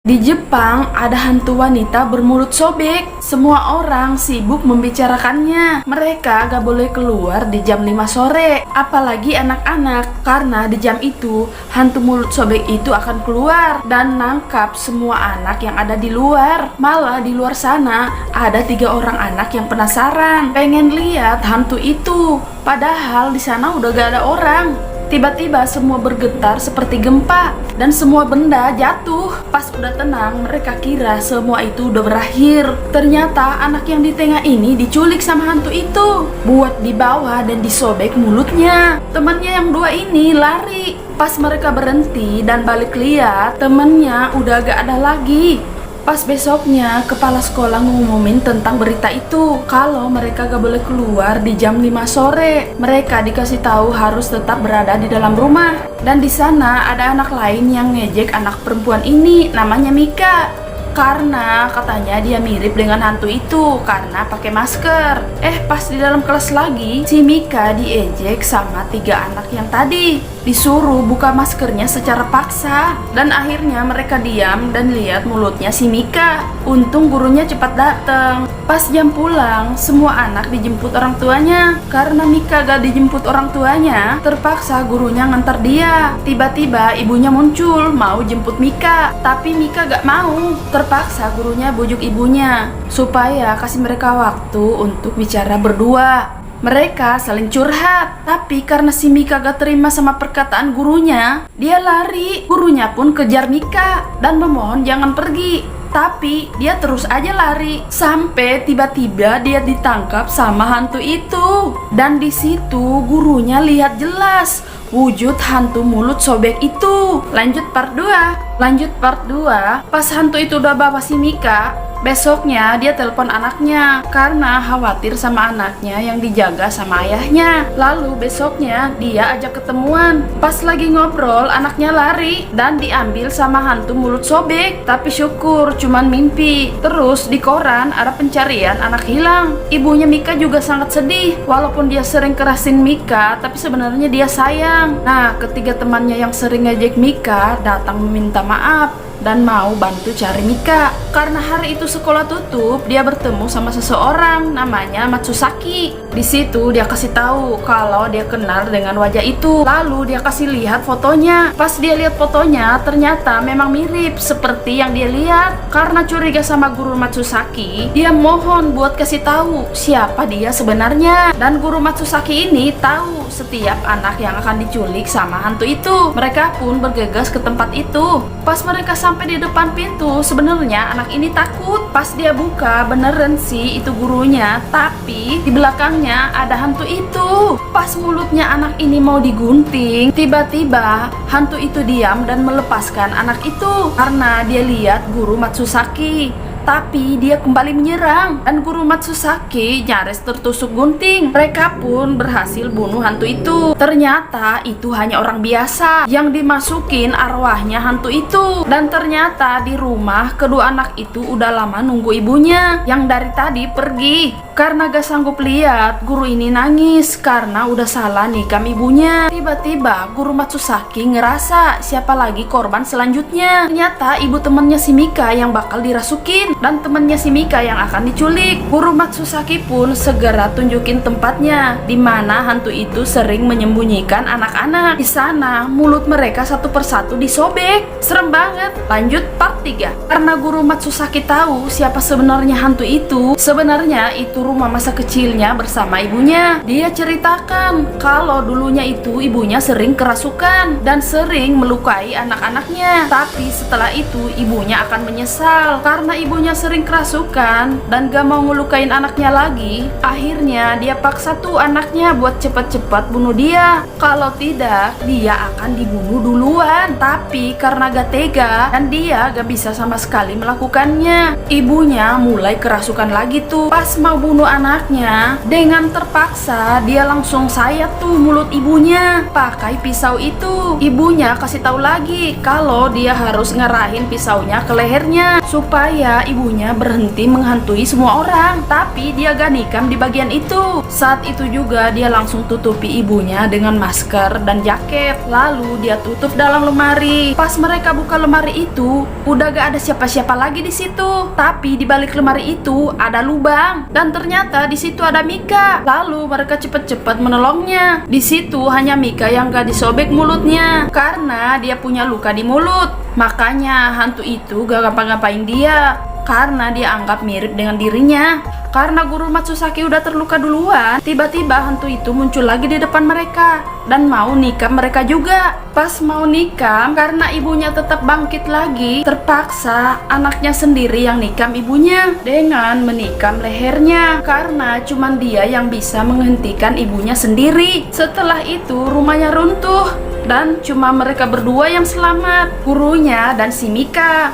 Di Jepang ada hantu wanita bermulut sobek. Semua orang sibuk membicarakannya. Mereka gak boleh keluar di jam 5 sore, apalagi anak-anak, karena di jam itu hantu mulut sobek itu akan keluar dan nangkap semua anak yang ada di luar. Malah di luar sana ada 3 orang anak yang penasaran pengen lihat hantu itu, padahal di sana udah gak ada orang. Tiba-tiba semua bergetar seperti gempa dan semua benda jatuh. Pas udah tenang, mereka kira semua itu udah berakhir. Ternyata anak yang di tengah ini diculik sama hantu itu, buat dibawa dan disobek mulutnya. Temannya yang 2 ini lari. Pas mereka berhenti dan balik lihat, temannya udah gak ada lagi. Pas besoknya, kepala sekolah ngumumin tentang berita itu, kalau mereka gak boleh keluar di jam 5 sore. Mereka dikasih tahu harus tetap berada di dalam rumah. Dan di sana ada anak lain yang ngejek anak perempuan ini, namanya Mika. Karena katanya dia mirip dengan hantu itu karena pakai masker. Pas di dalam kelas lagi, si Mika diejek sama 3 anak yang tadi. Disuruh buka maskernya secara paksa. Dan akhirnya mereka diam dan lihat mulutnya si Mika. Untung gurunya cepat datang. Pas jam pulang, semua anak dijemput orang tuanya. Karena Mika gak dijemput orang tuanya, terpaksa gurunya ngantar dia. Tiba-tiba ibunya muncul mau jemput Mika, tapi Mika gak mau. Terpaksa gurunya bujuk ibunya supaya kasih mereka waktu untuk bicara berdua. Mereka saling curhat, tapi karena si Mika gak terima sama perkataan gurunya, dia lari. Gurunya pun kejar Mika dan memohon jangan pergi, tapi dia terus aja lari sampai tiba-tiba dia ditangkap sama hantu itu. Dan di situ gurunya lihat jelas wujud hantu mulut sobek itu. Lanjut part 2. Pas hantu itu udah bawa si Mika, besoknya dia telepon anaknya karena khawatir sama anaknya yang dijaga sama ayahnya. Lalu besoknya dia ajak ketemuan. Pas lagi ngobrol, anaknya lari dan diambil sama hantu mulut sobek. Tapi syukur cuman mimpi. Terus di koran ada pencarian anak hilang. Ibunya Mika juga sangat sedih. Walaupun dia sering kerasin Mika, tapi sebenarnya dia sayang. Nah, ketiga temannya yang sering ngejek Mika datang meminta maaf dan mau bantu cari Mika. Karena hari itu sekolah tutup, dia bertemu sama seseorang namanya Matsusaki. Di situ dia kasih tahu kalau dia kenal dengan wajah itu. Lalu dia kasih lihat fotonya. Pas dia lihat fotonya, ternyata memang mirip seperti yang dia lihat. Karena curiga sama guru Matsusaki, dia mohon buat kasih tahu siapa dia sebenarnya. Dan guru Matsusaki ini tahu setiap anak yang akan diculik sama hantu itu. Mereka pun bergegas ke tempat itu. Pas mereka sampai di depan pintu, sebenarnya anak ini takut. Pas dia buka, beneran sih itu gurunya, tapi di belakangnya ada hantu itu. Pas mulutnya anak ini mau digunting, tiba-tiba hantu itu diam dan melepaskan anak itu karena dia lihat guru Matsusaki. Tapi dia kembali menyerang dan guru Matsusaki nyaris tertusuk gunting. Mereka pun berhasil bunuh hantu itu. Ternyata itu hanya orang biasa yang dimasukin arwahnya hantu itu. Dan ternyata di rumah kedua anak itu udah lama nunggu ibunya yang dari tadi pergi. Karena gak sanggup lihat, guru ini nangis karena udah salah nikam ibunya. Tiba-tiba guru Matsusaki ngerasa siapa lagi korban selanjutnya. Ternyata ibu temennya si Mika yang bakal dirasukin dan temennya si Mika yang akan diculik. Guru Matsusaki pun segera tunjukin tempatnya di mana hantu itu sering menyembunyikan anak-anak. Di sana mulut mereka satu persatu disobek. Serem banget. Lanjut part 3. Karena guru Matsusaki tahu siapa sebenarnya hantu itu, sebenarnya itu rumah masa kecilnya bersama ibunya. Dia ceritakan kalau dulunya itu ibunya sering kerasukan dan sering melukai anak-anaknya. Tapi setelah itu ibunya akan menyesal karena ibunya sering kerasukan dan gak mau ngelukain anaknya lagi. Akhirnya dia paksa tuh anaknya buat cepat-cepat bunuh dia. Kalau tidak, dia akan dibunuh duluan. Tapi karena gak tega dan dia gak bisa sama sekali melakukannya, ibunya mulai kerasukan lagi tuh. Pas mau bunuh anaknya, dengan terpaksa dia langsung sayat tuh mulut ibunya pakai pisau itu. Ibunya kasih tahu lagi kalau dia harus ngarahin pisaunya ke lehernya supaya ibunya berhenti menghantui semua orang, tapi dia gak nikam di bagian itu. Saat itu juga dia langsung tutupi ibunya dengan masker dan jaket, lalu dia tutup dalam lemari. Pas mereka buka lemari itu, udah gak ada siapa-siapa lagi di situ. Tapi di balik lemari itu ada lubang, dan ternyata di situ ada Mika. Lalu mereka cepet-cepet menolongnya. Di situ hanya Mika yang gak disobek mulutnya karena dia punya luka di mulut. Makanya hantu itu gak ngapa-ngapain dia karena dia anggap mirip dengan dirinya. Karena Guru Matsusaki udah terluka duluan, tiba-tiba hantu itu muncul lagi di depan mereka dan mau nikam mereka juga. Pas mau nikam, karena ibunya tetap bangkit lagi, terpaksa anaknya sendiri yang nikam ibunya dengan menikam lehernya karena cuman dia yang bisa menghentikan ibunya sendiri. Setelah itu rumahnya runtuh dan cuma mereka berdua yang selamat, gurunya dan si Mika.